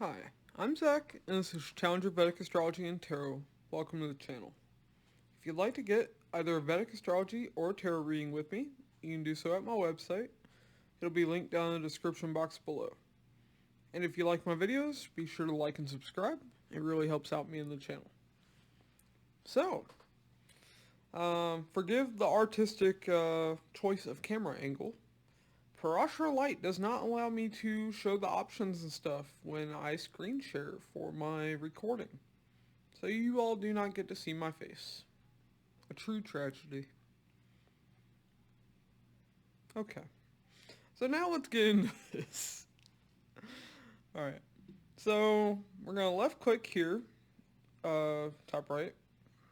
Hi, I'm Zach, and this is Challenger Vedic Astrology and Tarot. Welcome to the channel. If you'd like to get either a Vedic astrology or a tarot reading with me, you can do so at my website. It'll be linked down in the description box below. And if you like my videos, be sure to like and subscribe. It really helps out me in the channel. So, forgive the artistic choice of camera angle. Parashara Light does not allow me to show the options and stuff when I screen share for my recording. So you all do not get to see my face. A true tragedy. Okay. So now let's get into this. Alright. So we're going to left click here. Top right.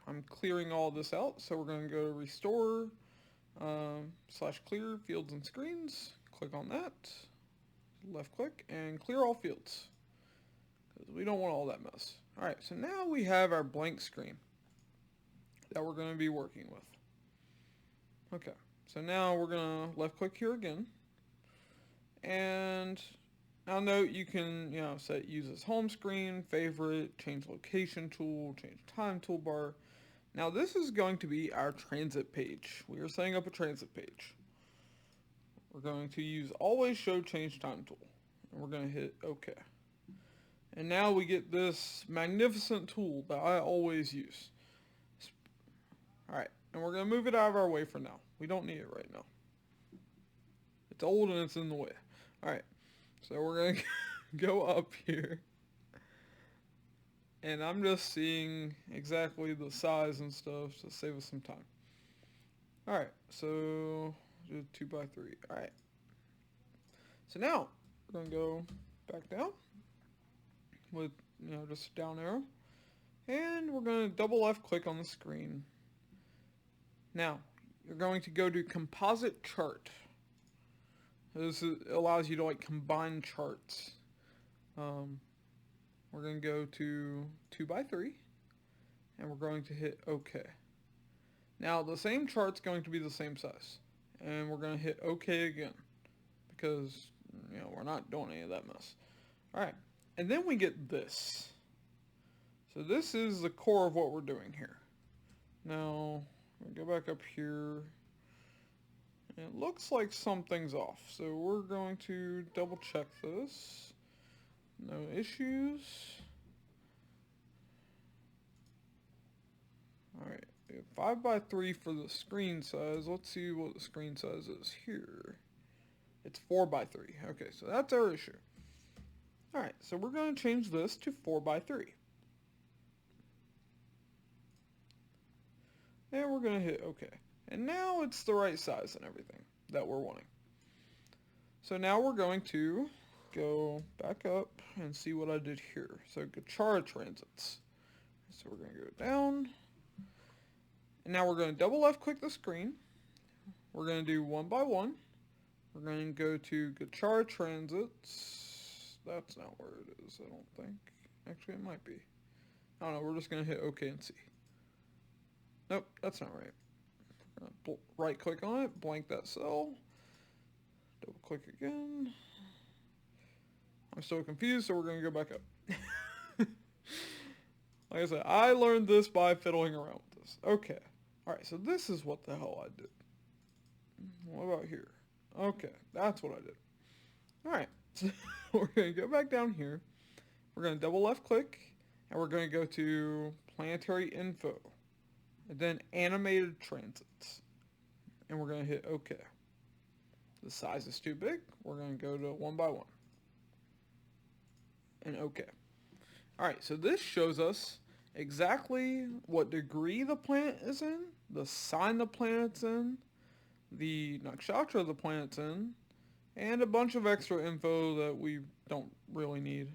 I'm clearing all this out. So we're going to go to restore / clear fields and screens. Click on that. Left click and clear all fields. Because we don't want all that mess. Alright, so now we have our blank screen that we're going to be working with. Okay, so now we're going to left click here again. And now note you can, set use as home screen, favorite, change location tool, change time toolbar. Now this is going to be our transit page. We are setting up a transit page. We're going to use always show change time tool. And we're going to hit OK. And now we get this magnificent tool that I always use. Alright, and we're going to move it out of our way for now. We don't need it right now. It's old and it's in the way. Alright, so we're going to go up here. And I'm just seeing exactly the size and stuff to save us some time. Alright, so do 2x3. Alright. So now, we're going to go back down with, just a down arrow. And we're going to double left click on the screen. Now, you're going to go to composite chart. This allows you to combine charts. We're going to go to 2x3 and we're going to hit OK. Now the same chart's going to be the same size and we're going to hit OK again because we're not doing any of that mess. Alright, and then we get this. So this is the core of what we're doing here. Now, we'll go back up here. It looks like something's off, so we're going to double check this. No issues. Alright, 5x3 for the screen size. Let's see what the screen size is here. It's 4x3. Okay, so that's our issue. Alright, so we're going to change this to 4x3. And we're going to hit OK. And now it's the right size and everything that we're wanting. So now we're going to go back up and see what I did here. So Gachara transits. So we're going to go down. And now we're going to double left click the screen. We're going to do 1x1. We're going to go to Gachara transits. That's not where it is, I don't think. Actually, it might be. I don't know. We're just going to hit OK and see. Nope, that's not right. Right click on it, blank that cell. Double click again. I'm still confused, so we're going to go back up. Like I said, I learned this by fiddling around with this. Okay. Alright, so this is what the hell I did. What about here? Okay, that's what I did. Alright, so we're going to go back down here. We're going to double left click, and we're going to go to planetary info. And then animated transits. And we're going to hit OK. The size is too big. We're going to go to 1x1. And OK. Alright, so this shows us exactly what degree the planet is in, the sign the planet's in, the nakshatra the planet's in, and a bunch of extra info that we don't really need.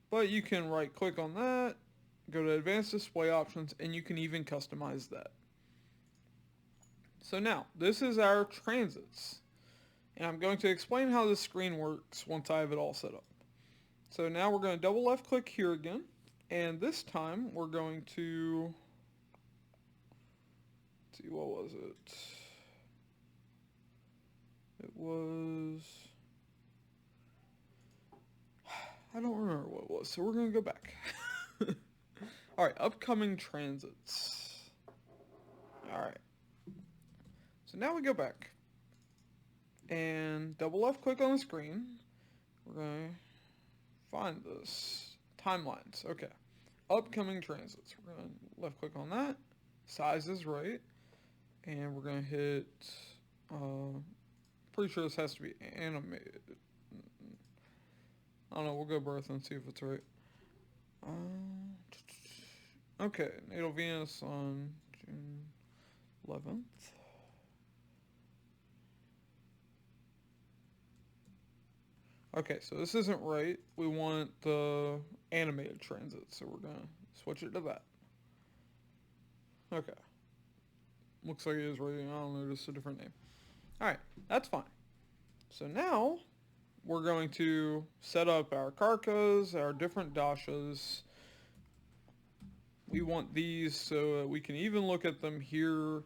But you can right click on that, go to advanced display options, and you can even customize that. So now, this is our transits. And I'm going to explain how this screen works once I have it all set up. So now we're going to double left click here again. And this time we're going to, let's see, what was it? It was, I don't remember what it was, so we're going to go back. Alright, upcoming transits. Alright. So now we go back. And double left click on the screen. We're going to find this. Timelines. Okay. Upcoming transits. We're going to left click on that. Size is right. And we're going to hit... pretty sure this has to be animated. I don't know. We'll go birth and see if it's right. Okay. Natal Venus on June 11th. Okay, so this isn't right. We want the animated transit, so we're going to switch it to that. Okay. Looks like it is right. I don't know, just a different name. Alright, that's fine. So now, we're going to set up our karkas, our different dashas. We want these so that we can even look at them here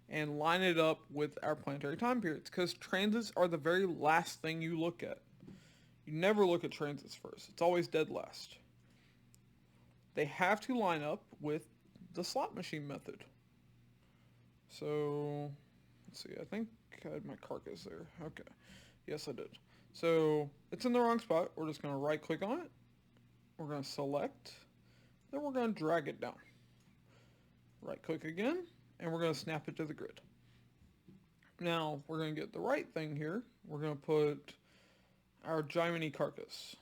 and line it up with our planetary time periods, because transits are the very last thing you look at. You never look at transits first. It's always dead last. They have to line up with the slot machine method. So, let's see. I think I had my carcass there. Okay. Yes, I did. So, it's in the wrong spot. We're just going to right click on it. We're going to select. Then we're going to drag it down. Right click again. And we're going to snap it to the grid. Now, we're going to get the right thing here. We're going to put our Jiminy carcass.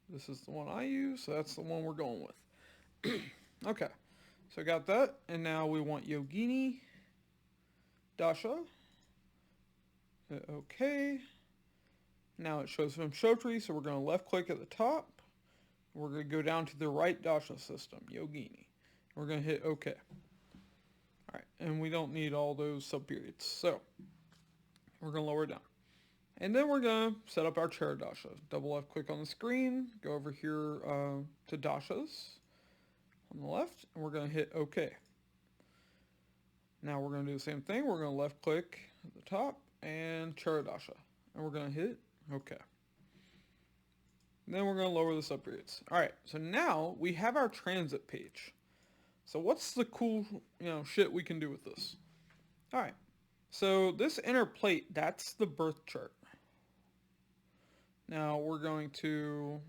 This is the one I use, so that's the one we're going with. Okay, so I got that, and now we want Yogini Dasha. Hit OK. Now it shows from show tree, so we're going to left click at the top. We're going to go down to the right Dasha system, Yogini. We're going to hit OK. Alright, and we don't need all those subperiods, so we're going to lower it down. And then we're going to set up our chair dasha. Double left click on the screen, go over here to dashas on the left, and we're going to hit OK. Now we're going to do the same thing. We're going to left click at the top and chair dasha. And we're going to hit OK. And then we're going to lower the subperiods. Alright, so now we have our transit page. So what's the cool shit we can do with this? Alright, so this inner plate, that's the birth chart. Now we're going to,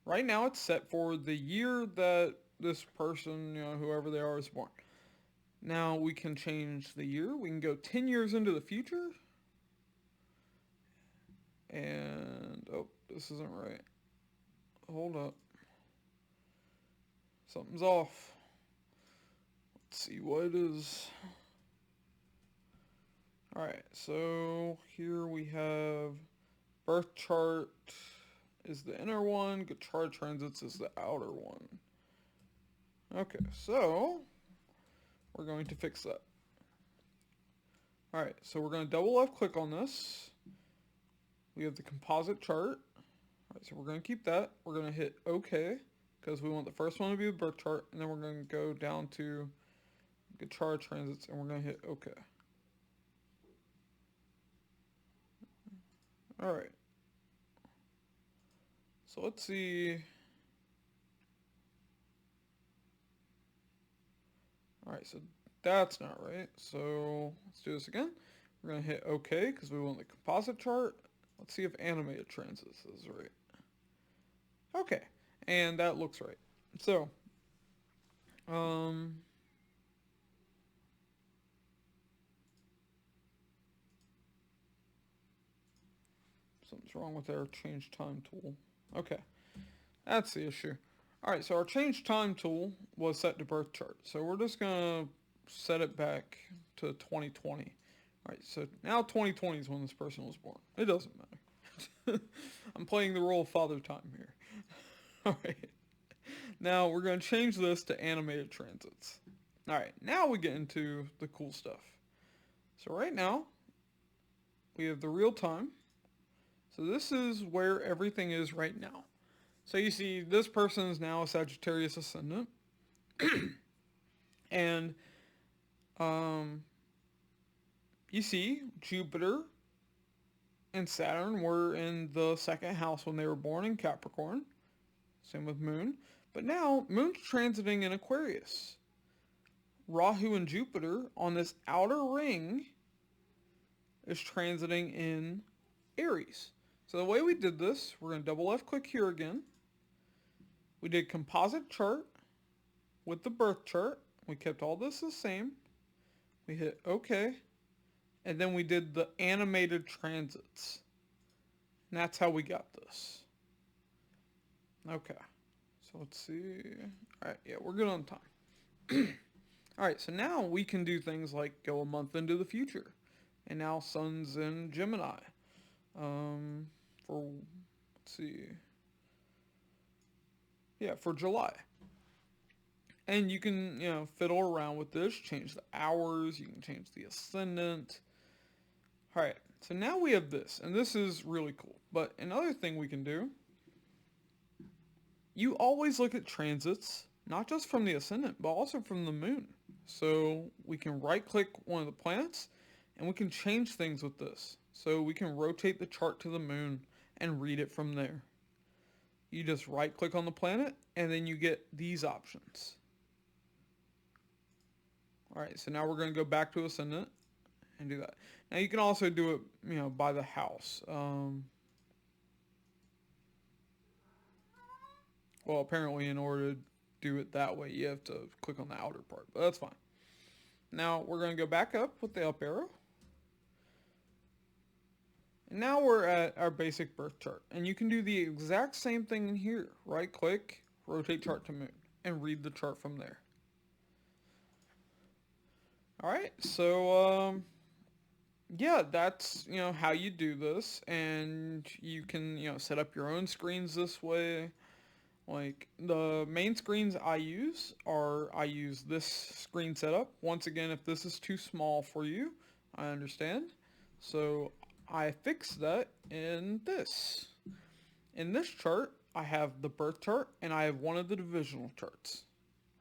right now it's set for the year that this person, whoever they are, is born. Now we can change the year. We can go 10 years into the future. And, oh, this isn't right. Hold up. Something's off. Let's see what it is. Alright, so here we have birth chart is the inner one, chart transits is the outer one. Okay, so we're going to fix that. Alright, so we're going to double left click on this. We have the composite chart. Alright, so we're going to keep that. We're going to hit OK, because we want the first one to be the birth chart, and then we're going to go down to chart transits, and we're going to hit OK. Alright. So let's see. Alright, so that's not right. So let's do this again. We're going to hit OK because we want the composite chart. Let's see if animated transits is right. Okay, and that looks right. So, something's wrong with our change time tool. Okay, that's the issue. Alright, so our change time tool was set to birth chart. So we're just going to set it back to 2020. Alright, so now 2020 is when this person was born. It doesn't matter. I'm playing the role of Father Time here. Alright, now we're going to change this to animated transits. Alright, now we get into the cool stuff. So right now, we have the real time. So this is where everything is right now. So you see, this person is now a Sagittarius ascendant. And you see Jupiter and Saturn were in the second house when they were born in Capricorn. Same with Moon. But now, Moon's transiting in Aquarius. Rahu and Jupiter on this outer ring is transiting in Aries. So the way we did this, we're going to double left click here again. We did composite chart with the birth chart. We kept all this the same. We hit OK. And then we did the animated transits. And that's how we got this. Okay. So let's see. Alright, yeah, we're good on time. Alright, so now we can do things like go a month into the future. And now Sun's in Gemini. Let's see. Yeah, for July. And you can, fiddle around with this, change the hours, you can change the ascendant. Alright, so now we have this, and this is really cool. But another thing we can do, you always look at transits, not just from the ascendant, but also from the moon. So we can right click one of the planets, and we can change things with this. So we can rotate the chart to the moon and read it from there. You just right click on the planet, and then you get these options. Alright, so now we're going to go back to ascendant and do that. Now you can also do it, by the house. Well, apparently in order to do it that way, you have to click on the outer part, but that's fine. Now we're going to go back up with the up arrow. And now we're at our basic birth chart. And you can do the exact same thing in here. Right click, rotate chart to moon, and read the chart from there. Alright, so yeah, that's how you do this, and you can set up your own screens this way. Like the main screens I use this screen setup. Once again, if this is too small for you, I understand. So I fixed that in this. In this chart, I have the birth chart and I have one of the divisional charts.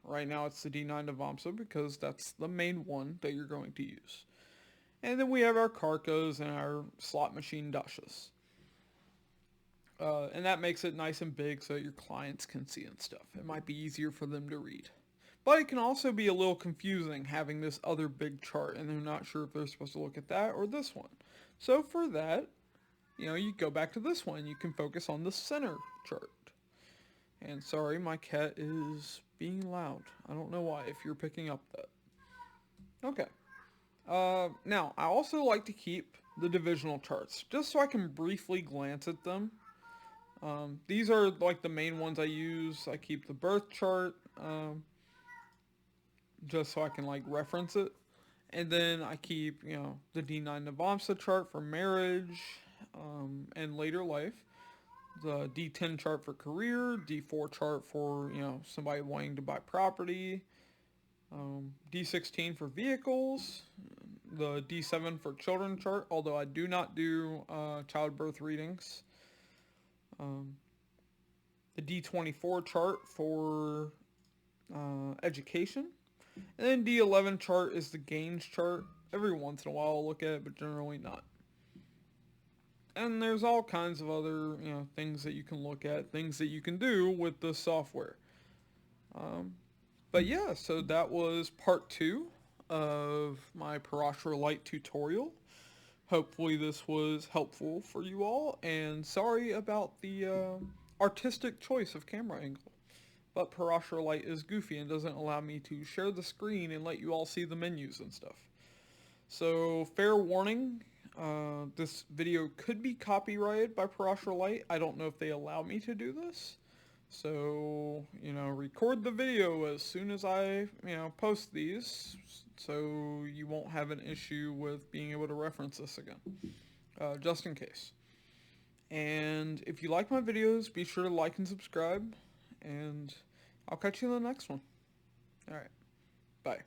Right now it's the D9 Navamsa because that's the main one that you're going to use. And then we have our Karkas and our slot machine dashas. And that makes it nice and big so your clients can see and stuff. It might be easier for them to read. But it can also be a little confusing having this other big chart and they're not sure if they're supposed to look at that or this one. So for that, you go back to this one. You can focus on the center chart. And sorry, my cat is being loud. I don't know why, if you're picking up that. Okay. Now, I also like to keep the divisional charts, just so I can briefly glance at them. These are like the main ones I use. I keep the birth chart, just so I can reference it. And then I keep, the D9 Navamsa chart for marriage, and later life. The D10 chart for career, D4 chart for, somebody wanting to buy property, D16 for vehicles, the D7 for children chart, although I do not do childbirth readings. The D24 chart for education. And then D11 chart is the gains chart. Every once in a while I'll look at it, but generally not. And there's all kinds of other, things that you can look at, things that you can do with the software. But yeah, so that was part 2 of my Parashara Light tutorial. Hopefully this was helpful for you all, and sorry about the artistic choice of camera angle. But Parashara Light is goofy and doesn't allow me to share the screen and let you all see the menus and stuff. So fair warning, this video could be copyrighted by Parashara Light. I don't know if they allow me to do this. So, record the video as soon as I, post these, so you won't have an issue with being able to reference this again, just in case. And if you like my videos, be sure to like and subscribe, and I'll catch you in the next one. Alright, bye.